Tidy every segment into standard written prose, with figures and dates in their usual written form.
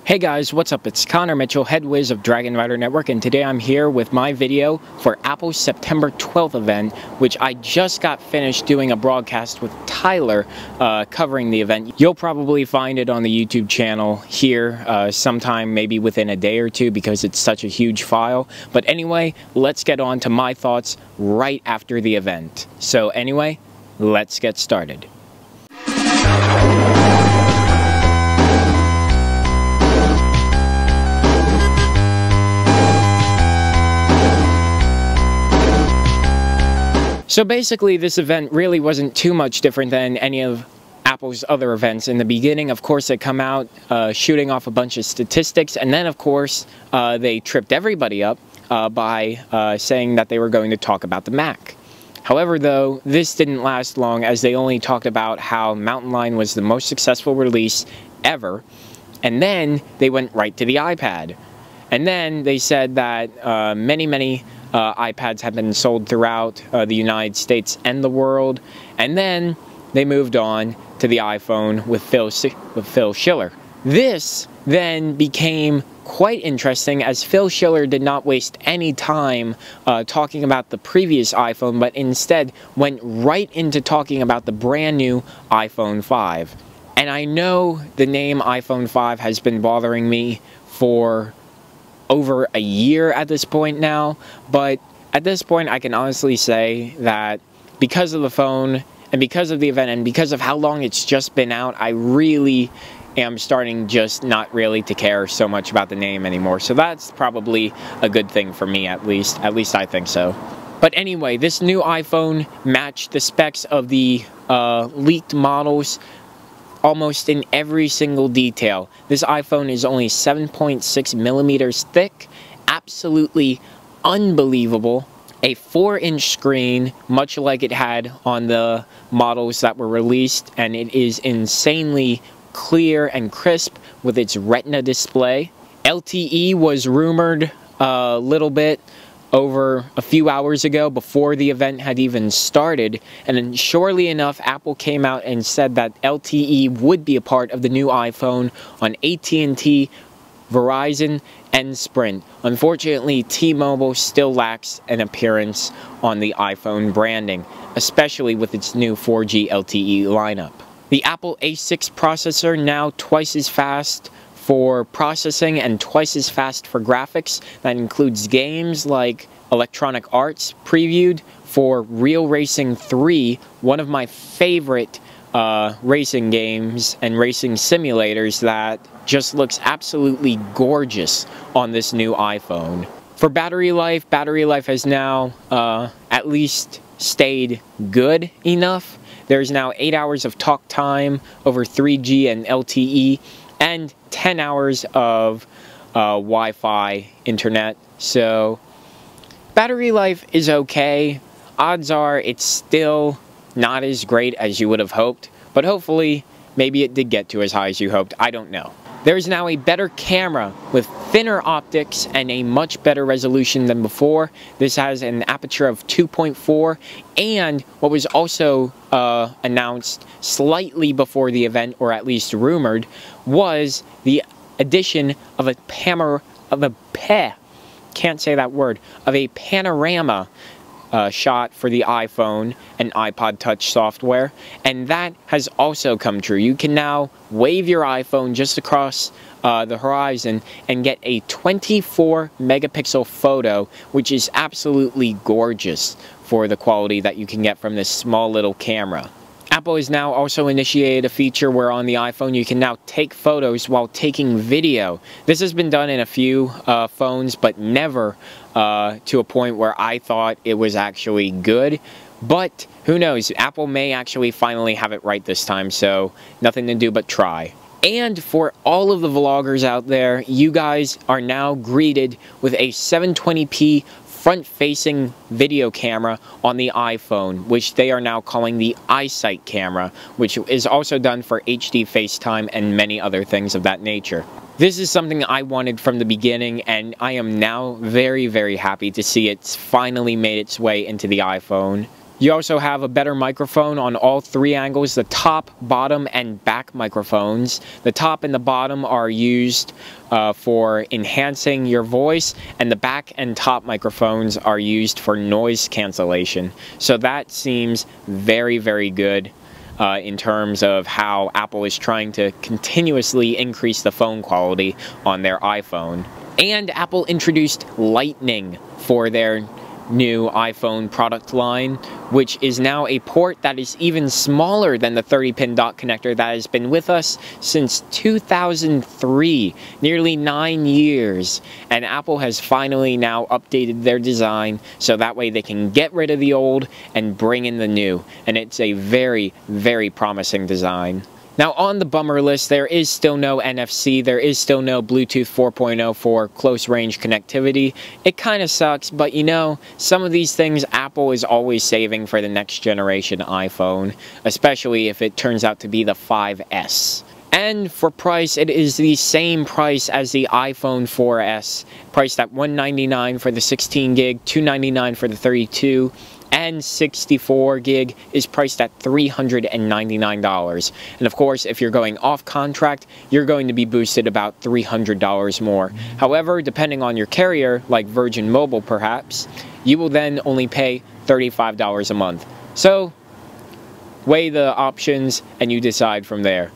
Hey guys, what's up? It's Connor Mitchell, head whiz of DragonRiderNetwork, and today I'm here with my video for Apple's September 12th event, which I just got finished doing a broadcast with Tyler covering the event. You'll probably find it on the YouTube channel here sometime, maybe within a day or two, because it's such a huge file. But anyway, let's get on to my thoughts right after the event. So anyway, let's get started. So basically, this event really wasn't too much different than any of Apple's other events. In the beginning, of course, they come out shooting off a bunch of statistics, and then, of course, they tripped everybody up by saying that they were going to talk about the Mac. However, though, this didn't last long, as they only talked about how Mountain Lion was the most successful release ever, and then they went right to the iPad. And then they said that many iPads have been sold throughout the United States and the world, and then they moved on to the iPhone with Phil Schiller. This then became quite interesting, as Phil Schiller did not waste any time talking about the previous iPhone, but instead went right into talking about the brand new iPhone 5. And I know the name iPhone 5 has been bothering me for over a year at this point now, but at this point I can honestly say that because of the phone and because of the event and because of how long it's just been out, I really am starting just not really to care so much about the name anymore. So that's probably a good thing for me, at least I think so. But anyway, this new iPhone matched the specs of the leaked models almost in every single detail. This iPhone is only 7.6 millimeters thick, absolutely unbelievable. A 4-inch screen, much like it had on the models that were released, and it is insanely clear and crisp with its Retina display. LTE was rumored a little bit over a few hours ago, before the event had even started, and then surely enough, Apple came out and said that LTE would be a part of the new iPhone on AT&T, Verizon, and Sprint. Unfortunately, T-Mobile still lacks an appearance on the iPhone branding, especially with its new 4G LTE lineup. The Apple A6 processor, now twice as fast for processing and twice as fast for graphics. That includes games like Electronic Arts previewed for Real Racing 3, one of my favorite racing games and racing simulators that just looks absolutely gorgeous on this new iPhone. For battery life has now at least stayed good enough. There's now 8 hours of talk time over 3G and LTE, and 10 hours of Wi-Fi internet. So battery life is okay. Odds are it's still not as great as you would have hoped, but hopefully maybe it did get to as high as you hoped. I don't know. There's now a better camera with thinner optics and a much better resolution than before. This has an aperture of 2.4, and what was also announced slightly before the event, or at least rumored, was the addition of a panorama shot for the iPhone and Ipod Touch software, and that has also come true. You can now wave your iPhone just across the horizon and get a 24 megapixel photo, which is absolutely gorgeous for the quality that you can get from this small little camera. Apple has now also initiated a feature where on the iPhone you can now take photos while taking video. This has been done in a few phones, but never to a point where I thought it was actually good. But who knows, Apple may actually finally have it right this time, so nothing to do but try. And for all of the vloggers out there, you guys are now greeted with a 720p front-facing video camera on the iPhone, which they are now calling the iSight camera, which is also done for HD FaceTime and many other things of that nature. This is something I wanted from the beginning, and I am now very, very happy to see it's finally made its way into the iPhone. You also have a better microphone on all three angles, the top, bottom, and back microphones. The top and the bottom are used for enhancing your voice, and the back and top microphones are used for noise cancellation. So that seems very, very good in terms of how Apple is trying to continuously increase the phone quality on their iPhone. And Apple introduced Lightning for their new iPhone product line, which is now a port that is even smaller than the 30-pin dock connector that has been with us since 2003, nearly 9 years. And Apple has finally now updated their design so that way they can get rid of the old and bring in the new. And it's a very, very promising design. Now on the bummer list, there is still no NFC, there is still no Bluetooth 4.0 for close range connectivity. It kind of sucks, but you know, some of these things Apple is always saving for the next generation iPhone, especially if it turns out to be the 5S. And for price, it is the same price as the iPhone 4S, priced at $199 for the 16 gig, $299 for the 32, and 64 gig is priced at $399. And of course, if you're going off contract, you're going to be boosted about $300 more. However, depending on your carrier, like Virgin Mobile perhaps, you will then only pay $35 a month. So, weigh the options and you decide from there.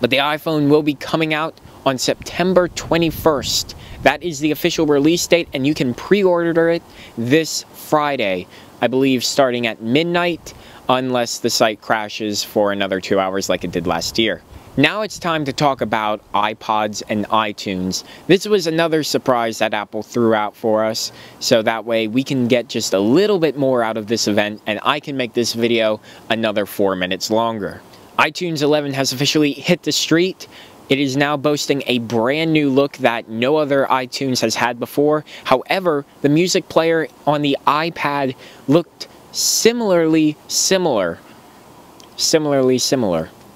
But the iPhone will be coming out on September 21st. That is the official release date, and you can pre-order it this Friday, I believe starting at midnight, unless the site crashes for another 2 hours like it did last year. Now it's time to talk about iPods and iTunes. This was another surprise that Apple threw out for us, so that way we can get just a little bit more out of this event, and I can make this video another 4 minutes longer. iTunes 11 has officially hit the street. It is now boasting a brand new look that no other iTunes has had before. However, the music player on the iPad looked similarly similar.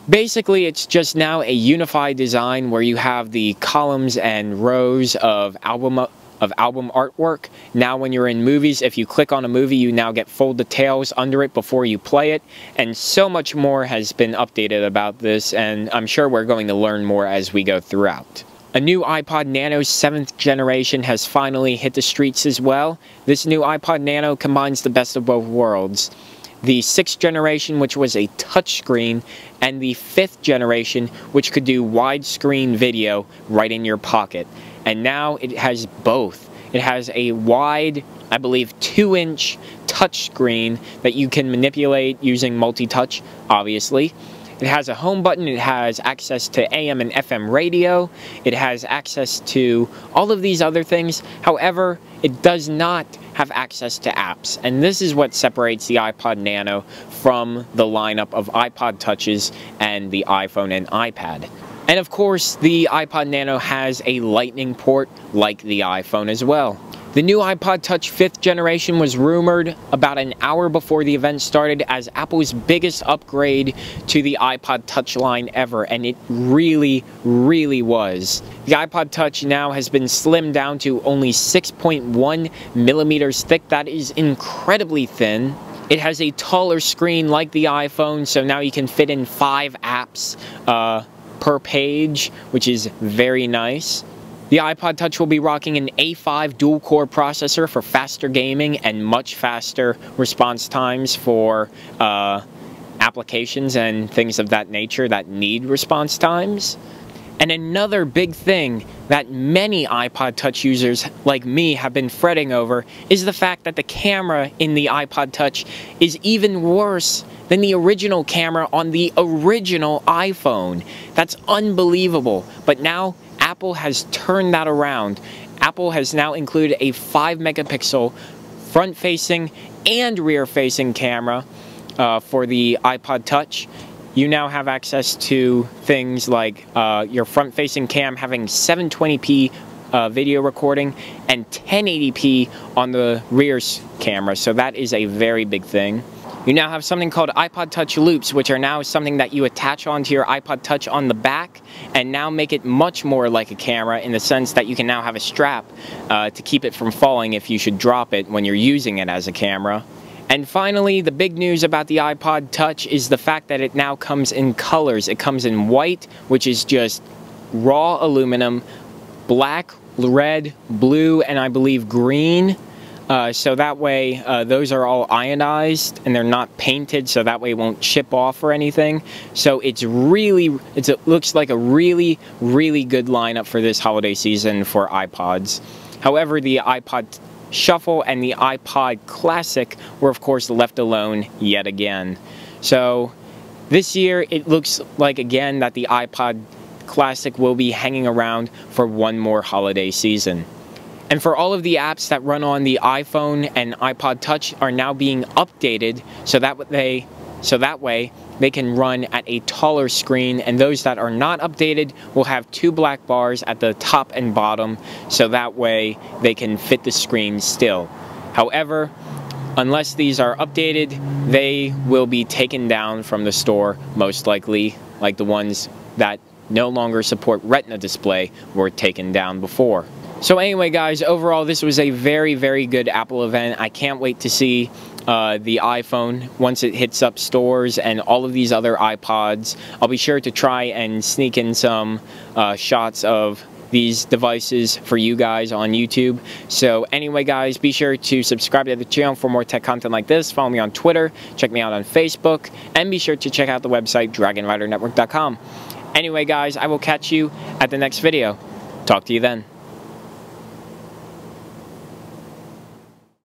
Basically, it's just now a unified design where you have the columns and rows of album artwork. Now when you're in movies, if you click on a movie, you now get full details under it before you play it, and so much more has been updated about this, and I'm sure we're going to learn more as we go throughout. A new iPod Nano 7th generation has finally hit the streets as well. This new iPod Nano combines the best of both worlds. The 6th generation, which was a touchscreen, and the 5th generation, which could do widescreen video right in your pocket. And now it has both. It has a wide, I believe, 2-inch touchscreen that you can manipulate using multi-touch, obviously. It has a home button, it has access to AM and FM radio, it has access to all of these other things. However, it does not have access to apps. And this is what separates the iPod Nano from the lineup of iPod Touches and the iPhone and iPad. And of course, the iPod Nano has a Lightning port like the iPhone as well. The new iPod Touch 5th generation was rumored about an hour before the event started as Apple's biggest upgrade to the iPod Touch line ever, and it really, really was. The iPod Touch now has been slimmed down to only 6.1 millimeters thick. That is incredibly thin. It has a taller screen like the iPhone, so now you can fit in 5 apps per page, which is very nice. The iPod Touch will be rocking an A5 dual-core processor for faster gaming and much faster response times for applications and things of that nature that need response times. And another big thing that many iPod Touch users like me have been fretting over is the fact that the camera in the iPod Touch is even worse than the original camera on the original iPhone. That's unbelievable. But now Apple has turned that around. Apple has now included a 5-megapixel front-facing and rear-facing camera for the iPod Touch. You now have access to things like your front-facing cam having 720p video recording and 1080p on the rear camera, so that is a very big thing. You now have something called iPod Touch Loops, which are now something that you attach onto your iPod Touch on the back and now make it much more like a camera in the sense that you can now have a strap to keep it from falling if you should drop it when you're using it as a camera. And finally, the big news about the Ipod Touch is the fact that it now comes in colors. It comes in white, which is just raw aluminum, black, red, blue, and I believe green. So that way, those are all ionized and they're not painted, so that way it won't chip off or anything. So it looks like a really, really good lineup for this holiday season for iPods. However, the iPod Shuffle and the iPod Classic were of course left alone yet again. So this year it looks like again that the iPod Classic will be hanging around for one more holiday season. And for all of the apps that run on the iPhone and iPod Touch are now being updated so that way they can run at a taller screen, and those that are not updated will have two black bars at the top and bottom, so that way they can fit the screen still. However, unless these are updated, they will be taken down from the store, most likely, like the ones that no longer support Retina display were taken down before. So anyway guys, overall this was a very, very good Apple event. I can't wait to see the iPhone once it hits up stores and all of these other iPods. I'll be sure to try and sneak in some shots of these devices for you guys on YouTube. So anyway guys, be sure to subscribe to the channel for more tech content like this. Follow me on Twitter, check me out on Facebook, and be sure to check out the website DragonRiderNetwork.com. Anyway guys, I will catch you at the next video. Talk to you then.